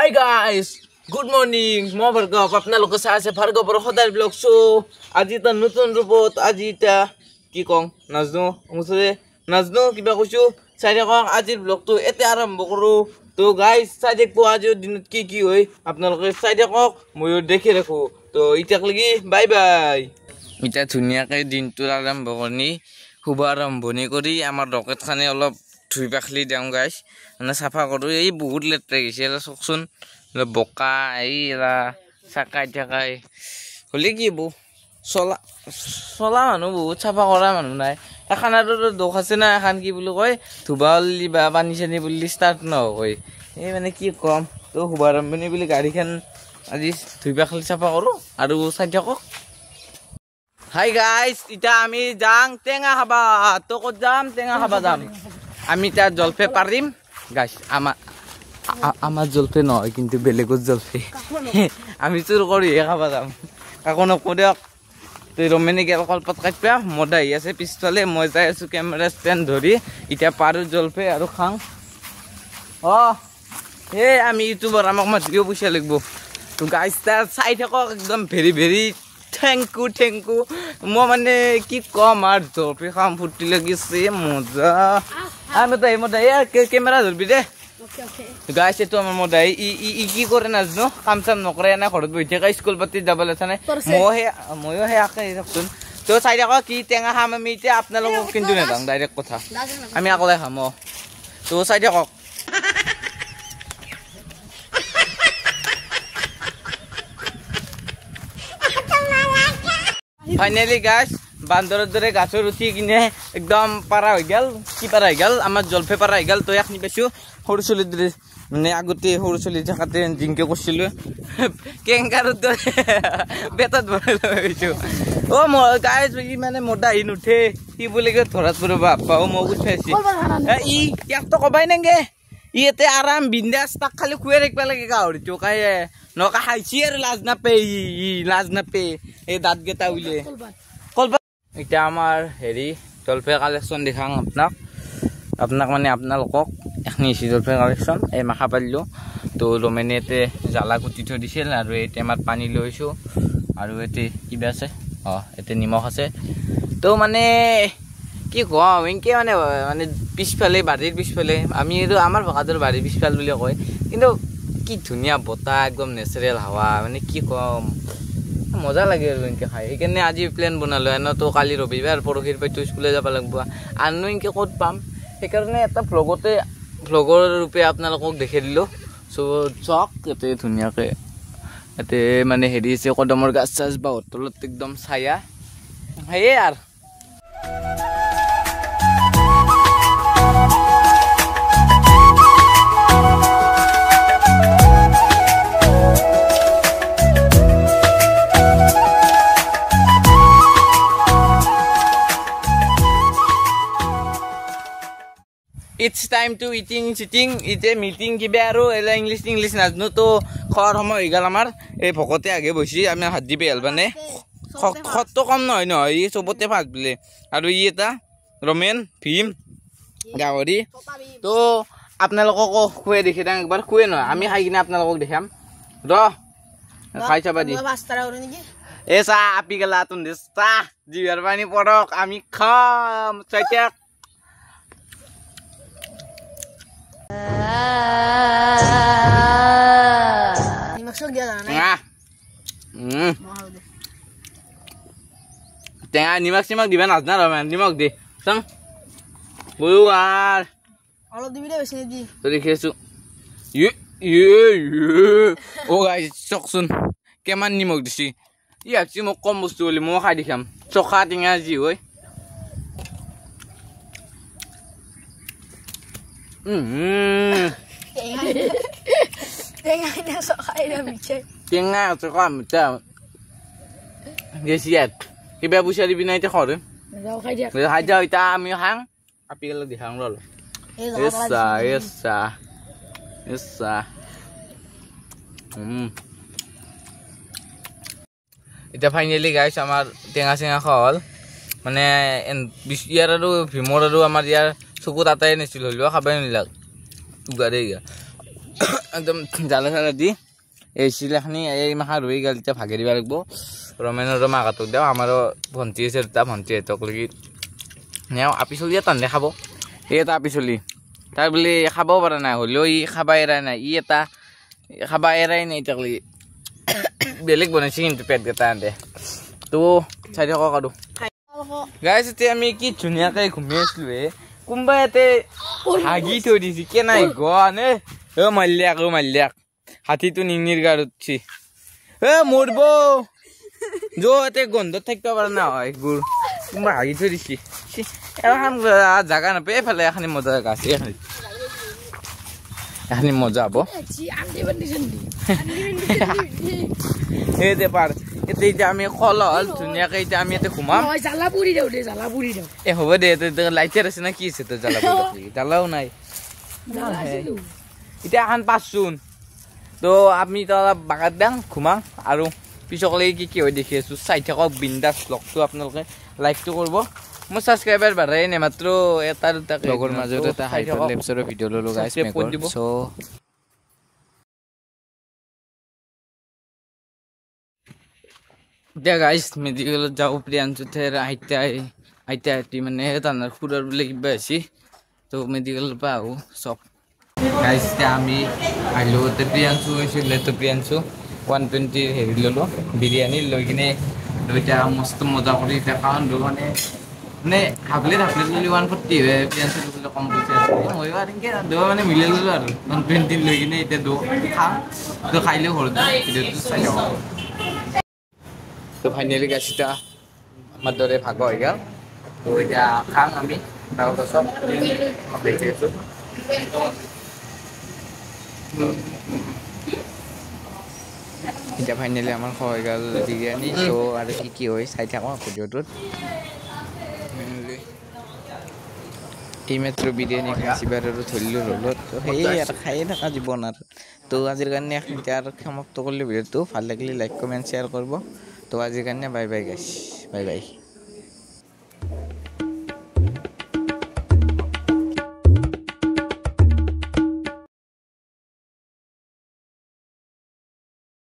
Hi guys, good morning. মই ভাৰ্গৱ আপোনালোকে চাই আছে ভাৰ্গৱৰ সদায় ব্লগ শ্ব' আজি এটা নতুন ৰূপত আজি এটা কি কওঁ নাজনো কিবা কৈছোঁ চাই থাকক আজিৰ ব্লগটো এতিয়া আৰম্ভ কৰোঁ তো গাইজ চাই থাকিব আজিৰ দিনত কি হয় আপোনালোকে চাই থাকক ময়ো দেখি ৰাখোঁ তো এতিয়ালৈকে বাই বাই এতিয়া ধুনীয়াকৈ দিনটোৰ আৰম্ভ কৰি শুভ আৰম্ভণি কৰি আমাৰ ৰকেটখানে অলপ ধুই পাখলি দিওঁ গাইজ মানে চাফা কৰোঁ এই বহুত লেতেৰা গৈছে এলা চাওকচোন বোকা এইৰা চাকাই থাকাই হ'লে কি বৌ চলা মানুহ বহুত চাফা কৰা মানুহ নাই এখানাতো দোষ আছে না এখন কি বুলি কয় ধুবা উল্লি বা পানী চানী বুলি ষ্টাৰ্ট নহয় এই মানে কি ক'ম তো শুভ আৰম্ভণি বুলি গাড়ীখন আজি ধুই পাখলি চাফা কৰোঁ আৰু চাই থাকক হাই গাইজ এতিয়া আমি যাম টেঙা খাবা তো ক'ত যাম টেঙা খাবা যাম আমি তাত জলফে পাৰিম গাইজ আমাৰ জলফে নহয় কিন্তু বেলেগত জলফে আমি চুৰ কৰিহে খাবা যাম কাকো নকওঁ দিয়ক তই ৰমেনিকেল কলপাত কাটিবা মদা আহি আছে পিছফালে মই যাই আছোঁ কেমেৰা ষ্টেণ্ড ধৰি এতিয়া পাৰোঁ জলফে আৰু খাওঁ এই আমি ইউটিউবৰ আমাক মাতিও পইচা লাগিব তো গাইজ তাত চাই থাকক একদম ভেৰি ভেৰি থেংক ইউ মই মানে কি ক'ম আৰু জলফে খাম ফূৰ্তি লাগিছে মজা কেমেৰা ধৰবি দে গাইছ এইটো আমাৰ মদাই ই কি কৰে নাজানো কাম চাম নকৰে এনে ঘৰত বহি থাকে স্কুল পাতি যাব লৈছে নাই ময়ো সেই আকে চাওকচোন তো চাই থাকক কি টেঙা খাম আমি এতিয়া আপোনালোকক কিন্তু নেযাওঁ ডাইৰেক্ট কথা আমি অকলে খাম তো চাই থাকক ফাইনেলি গাছ বান্দৰৰ দৰে গাছৰ উঠি কিনে একদম পাৰা হৈ গ'ল কি পাৰা হৈ গ'ল আমাৰ জলফে পাৰা হৈ গ'ল তই এখনি পাইছোঁ সৰু চলিৰ দৰে মানে আগতে সৰু চলি থকাতে জিংকে কৰিছিলোঁ কেংকাৰৰ দৰে বেতত ভৰাই লৈ গৈছোঁ গাছ মানে মদা আহি নুঠে সি বুলি কৈ ধৰাত পৰিব বাপ্পাও মই উঠাইছি ইয়াকতো ক'বাই নাগে ই এতিয়া আৰাম বিন্দাছ তাক খালি খুৱাই ৰাখিব লাগে গাহৰিটো কায়ে নকা খাইছি আৰু লাজ নাপে এই দাঁতকেইটা উলিয়াই কলপাত এতিয়া আমাৰ হেৰি জলফে কালেকশ্যন দেখাম আপোনাক মানে আপোনালোকক এখনি জলফে কালেকশ্যন এই মাখা পাৰিলোঁ তো ৰমেনে ইয়াতে জ্বালা কুটি থৈ দিছিল আৰু এই টেমাত পানী লৈছোঁ আৰু ইয়াতে কিবা আছে ইয়াতে নিমখ আছে তো মানে কি কম এনেকৈ মানে পিছফালে বাৰীৰ পিছফালে আমি এইটো আমাৰ ভাষাটোৰ বাৰীৰ পিছফাল বুলি কয় কিন্তু কি ধুনীয়া বতাহ একদম নেচাৰেল হাৱা মানে কি ক'ম মজা লাগে আৰু এনেকৈ খাই সেইকাৰণে আজি প্লেন বনালোঁ এনেতো কালি ৰবিবাৰ পৰহিৰ পৰাতো স্কুলে যাব লাগিব আনো এনেকৈ ক'ত পাম সেইকাৰণে এটা ভ্লগৰ ৰূপে আপোনালোকক দেখাই দিলোঁ চাওক ইয়াতে ধুনীয়াকৈ ইয়াতে মানে হেৰি আছে কদমৰ গাছ চাছ বা হোটেলত একদম ছায়া সেয়ে আৰু It's time to sitting এতিয়া মিটিং কিবা আৰু এলা ইংলিছ নাজানো তো খোৱাৰ সময় হৈ গ'ল আমাৰ এই ভকতে আগে বহি আমি হাত দি পেল মানে খতটো কম নহয় ই চবতে ভাগ বোলে আৰু ই এটা ৰমেন ভীম গাহৰি তো আপোনালোককো খুৱাই দেখি দিওঁ একবাৰ খুৱাই নহয় আমি খাই কিনে আপোনালোকক দেখাম খাই চাবা দি এই চাহ আপি গেলা তুন্দি চাহ জিভাৰ পানী পৰক আমি খাম চাইতাক টেঙা নিমখ চিমখ দিবা নাজনা ৰমেন নিমখ দি চাং বলো আর অলপ দিবি দে বেছি দি তো দেখিছো ও গাইস চকচোন কেমান নিমখ দিছি ই আকছি মোক কম বস্তু বলি মই খাই দেখাম চখা টেঙা যি হয় টেঙা চকা মিঠা গেছিয়াত কিবা পইচা দিবি নাই এতিয়া খৰে খাই যাওঁ এতিয়া আমি খাং আপি গেলে দেখাং ৰল এতিয়া ফাইনেলি গাইছ আমাৰ টেঙা চেঙা খোৱা হ'ল মানে ইয়াৰ আৰু ভীমৰ আৰু আমাৰ ইয়াৰ চকুত আটাই নাছিল হ'লেও খাবাই নিলাক উগাৰে একদম জালা চালা দি এই চিলাখিনি এই মাখা ৰৈ গ'ল এতিয়া ভাগে দিব লাগিব ৰমেনৰো মাকাটোক দিওঁ আমাৰো ভণ্টি আছে দুটা ভণ্টি এতক লাগি নেও আপি চলি এটা নেখাব এই এটা আপি চলি তাৰ বুলি খাব পৰা নাই হ'লেও ই খাবা এৰাই নাই ই এটা খাবা এৰাই নাই এতিয়াক লাগি বেলেগ বনাইছে কিন্তু পেটকেইটা আনে তো চাই থাকক আৰু গাইছ এতিয়া আমি কি ধুনীয়াকৈ ঘূমি আছিলোঁ কোনোবা ইয়াতে হাগি থৈ দিছে কেনাই গনে মাল্যাক হাতীটো নিঙিৰ গাত উঠছি মৰব য'তে গন্ধত থাকিব পৰা নাই এইবোৰ কোনোবা হাগি থৈ দিছে এখন জাগা নাপায় এইফালে এখানি মজা জেগা আছে এখানি মজা হ'ব এইতে পাৰ এতিয়া এতিয়া আমি কল হ'ল ধুনীয়াকৈ এতিয়া আমি ইয়াতে ঘুমাম হ'ব দে লাইটাৰ আছে না কি আছে তোৰ জ্বালাও নাই এতিয়া এখন পাঁচচোন তো আমি তো অলপ বাগাত দাং ঘুমাম আৰু পিছকলৈ কি কি হয় দেখি আছোঁ চাই থাকক বিন্দাছ ব্লগটো আপোনালোকে লাইকটো কৰিব মোৰ ছাবস্ক্ৰাইবাৰ বাঢ়াই নাই মাত্ৰ এটা দুটা লগৰ মাজত এটা হাইপাৰলেপছৰ ভিডিঅ' ল'লোঁ গাইছ দিব চ' এতিয়া গাইছ মেডিকেলত যাওঁ প্ৰিয়াঞ্চুতে আইতা মানে তানাৰ খুৰাৰ বোলে কিবা হৈছে তো মেডিকেলৰ পৰা আহোঁ চব গাইছ এতিয়া আমি আহিলোঁ প্ৰিয়াঞ্চু হৈছিলে তো প্ৰিয়াঞ্চু 120 হেৰি ল'লোঁ বিৰিয়ানী লৈ কিনে এতিয়া মস্ত মজা কৰি এতিয়া খাওঁ মানে হাফলেট ল'লি 140 হয় প্ৰিয়াঞ্চু বোলে কম পইচা মই এনেকৈ মানে মিলাই ল'লোঁ আৰু 120 লৈ কিনে এতিয়া খাম তো খাইলেও ঘৰত ভিডিঅ'টো চাই থাকক তো ফাইনেলি গাইছ এতিয়া আমাৰ দৰে ভাগ হৈ গ'ল তো এতিয়া খাম আমি চব দেখি আছোঁ এতিয়া ফাইনেলি আমাৰ হৈ গ'ল বিৰিয়ানী চ' আৰু কি হয় চাই থাকক ভিডিঅ'টোত এইমাত্ৰ বিৰিয়ানী খাইছি বাৰ আৰু ধৰিলোঁ ৰ'লত তো সেয়ে আৰু খায়ে থকা জীৱন আৰু তো আজিৰ কাৰণে এতিয়া আৰু সমাপ্ত কৰিলোঁ ভিডিঅ'টো ভাল লাগিলে লাইক কমেণ্ট শ্বেয়াৰ কৰিব তো আজিৰ কাৰণে বাই বাই গাইছ বাই বাই